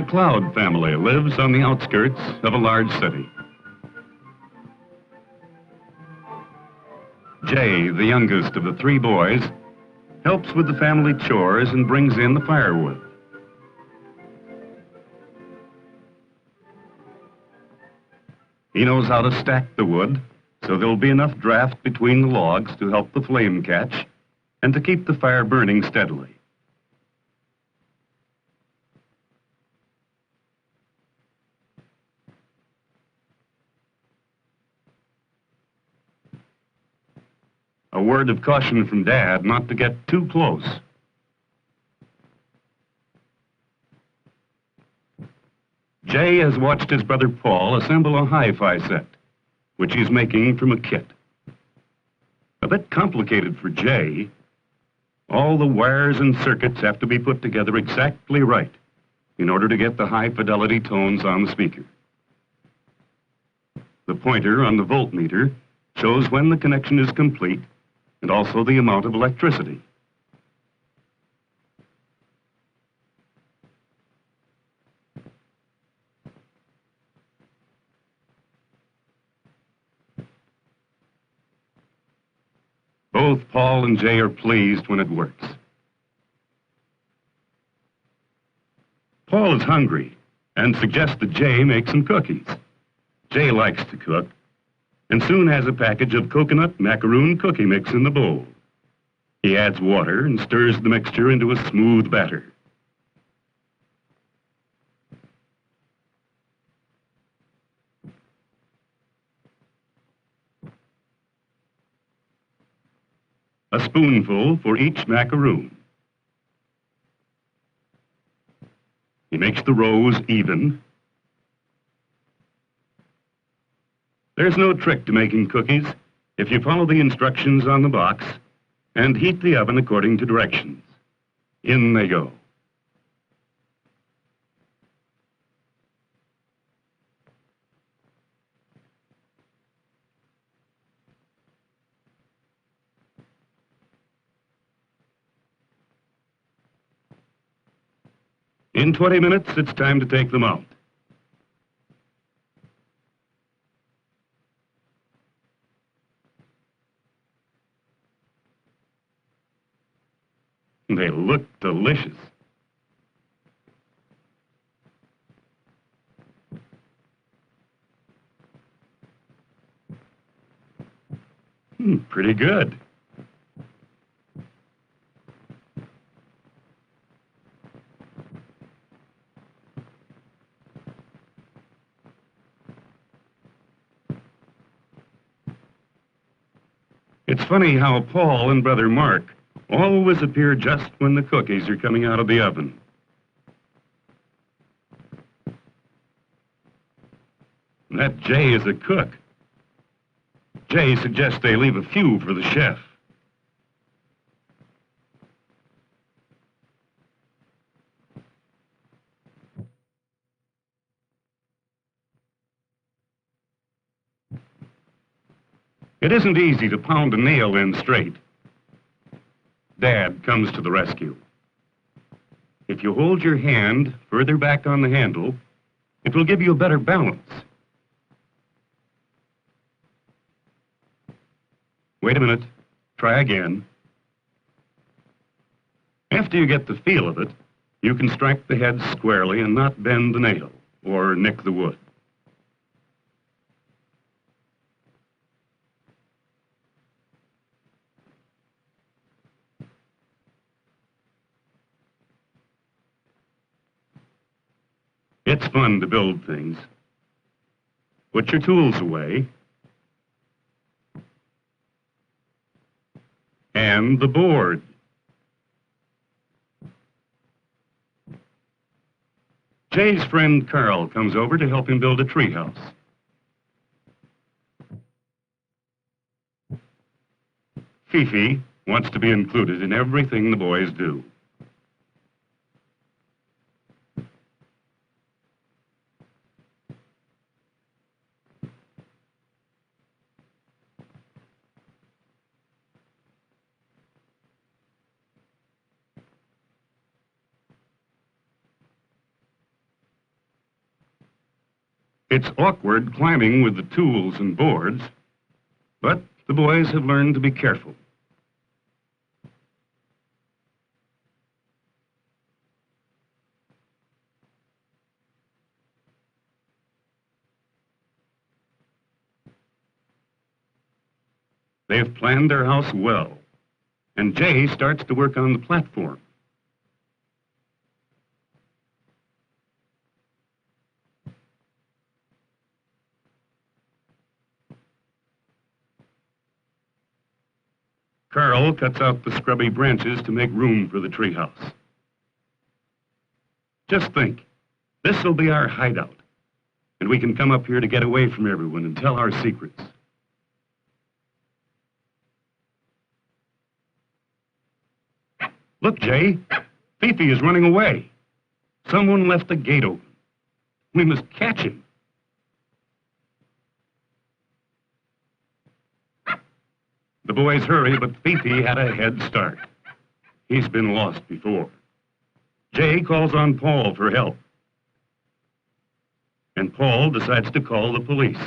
McLeod family lives on the outskirts of a large city. Jay, the youngest of the three boys, helps with the family chores and brings in the firewood. He knows how to stack the wood so there'll be enough draft between the logs to help the flame catch and to keep the fire burning steadily. A word of caution from Dad not to get too close. Jay has watched his brother Paul assemble a hi-fi set, which he's making from a kit. A bit complicated for Jay. All the wires and circuits have to be put together exactly right in order to get the high-fidelity tones on the speaker. The pointer on the voltmeter shows when the connection is complete and also the amount of electricity. Both Paul and Jay are pleased when it works. Paul is hungry and suggests that Jay make some cookies. Jay likes to cook and soon has a package of coconut macaroon cookie mix in the bowl. He adds water and stirs the mixture into a smooth batter. A spoonful for each macaroon. He makes the rows even. There's no trick to making cookies if you follow the instructions on the box and heat the oven according to directions. In they go. In 20 minutes, it's time to take them out. They look delicious. Pretty good. It's funny how Paul and Brother Mark always appear just when the cookies are coming out of the oven. That Jay is a cook. Jay suggests they leave a few for the chef. It isn't easy to pound a nail in straight. Dad comes to the rescue. If you hold your hand further back on the handle, it will give you a better balance. Wait a minute. Try again. After you get the feel of it, you can strike the head squarely and not bend the nail or nick the wood. It's fun to build things. Put your tools away. And the board. Jay's friend Carl comes over to help him build a treehouse. Fifi wants to be included in everything the boys do. It's awkward climbing with the tools and boards, but the boys have learned to be careful. They've planned their house well, and Jay starts to work on the platform. Carl cuts out the scrubby branches to make room for the treehouse. Just think, this'll be our hideout, and we can come up here to get away from everyone and tell our secrets. Look, Jay, Fifi is running away. Someone left the gate open. We must catch him. The boys hurry, but Fifi had a head start. He's been lost before. Jay calls on Paul for help. And Paul decides to call the police.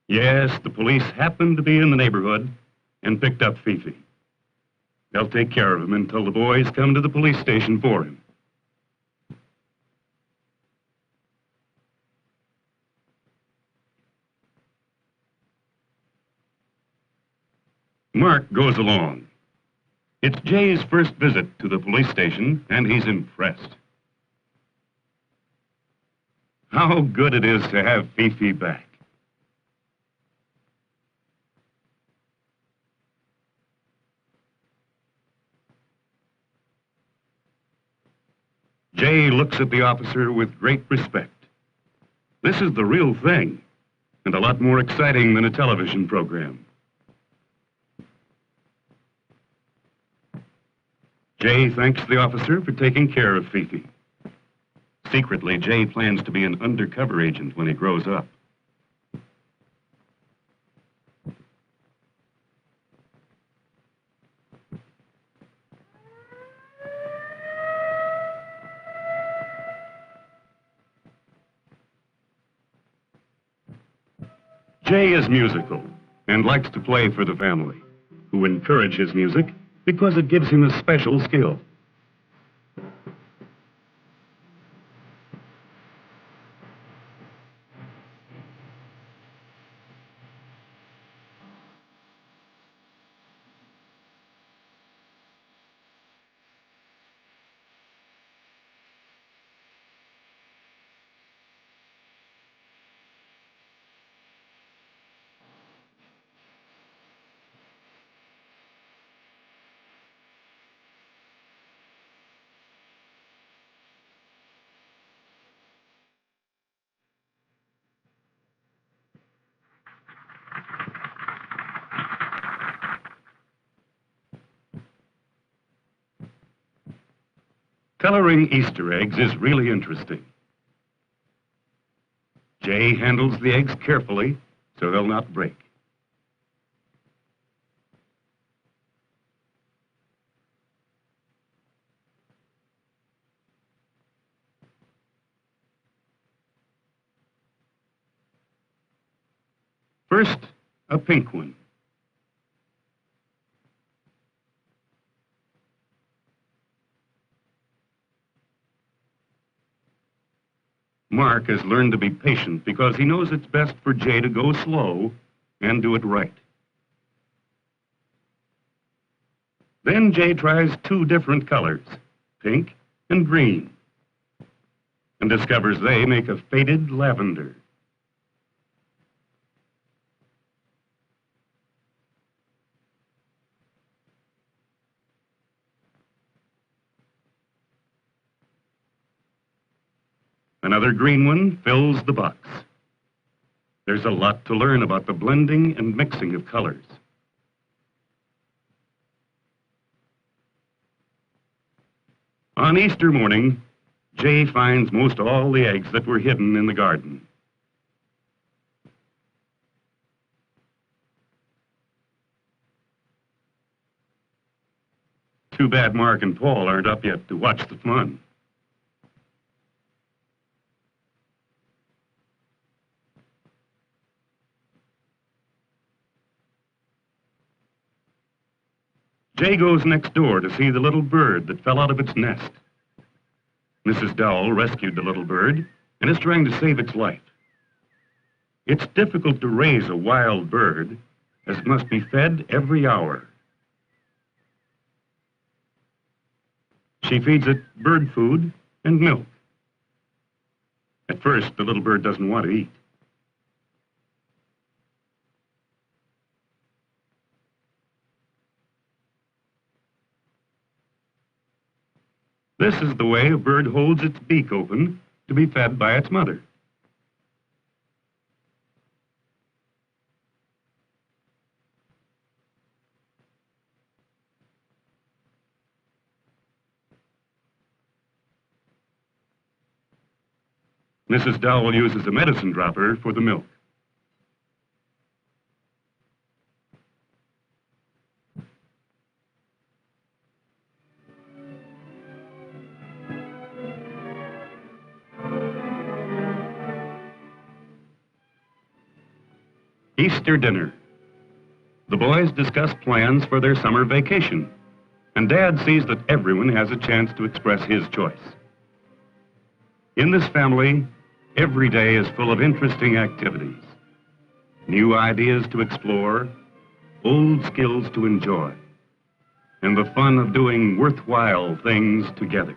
Yes, the police happened to be in the neighborhood and picked up Fifi. They'll take care of him until the boys come to the police station for him. Mark goes along. It's Jay's first visit to the police station, and he's impressed. How good it is to have Fifi back. Jay looks at the officer with great respect. This is the real thing, and a lot more exciting than a television program. Jay thanks the officer for taking care of Fifi. Secretly, Jay plans to be an undercover agent when he grows up. Jay is musical and likes to play for the family, who encourage his music because it gives him a special skill. Coloring Easter eggs is really interesting. Jay handles the eggs carefully so they'll not break. First, a pink one. Mark has learned to be patient because he knows it's best for Jay to go slow and do it right. Then Jay tries two different colors, pink and green, and discovers they make a faded lavender. Another green one fills the box. There's a lot to learn about the blending and mixing of colors. On Easter morning, Jay finds most all the eggs that were hidden in the garden. Too bad Mark and Paul aren't up yet to watch the fun. Jay goes next door to see the little bird that fell out of its nest. Mrs. Dowell rescued the little bird and is trying to save its life. It's difficult to raise a wild bird, as it must be fed every hour. She feeds it bird food and milk. At first, the little bird doesn't want to eat. This is the way a bird holds its beak open to be fed by its mother. Mrs. Dowell uses a medicine dropper for the milk. Easter dinner. The boys discuss plans for their summer vacation, and Dad sees that everyone has a chance to express his choice. In this family, every day is full of interesting activities, new ideas to explore, old skills to enjoy, and the fun of doing worthwhile things together.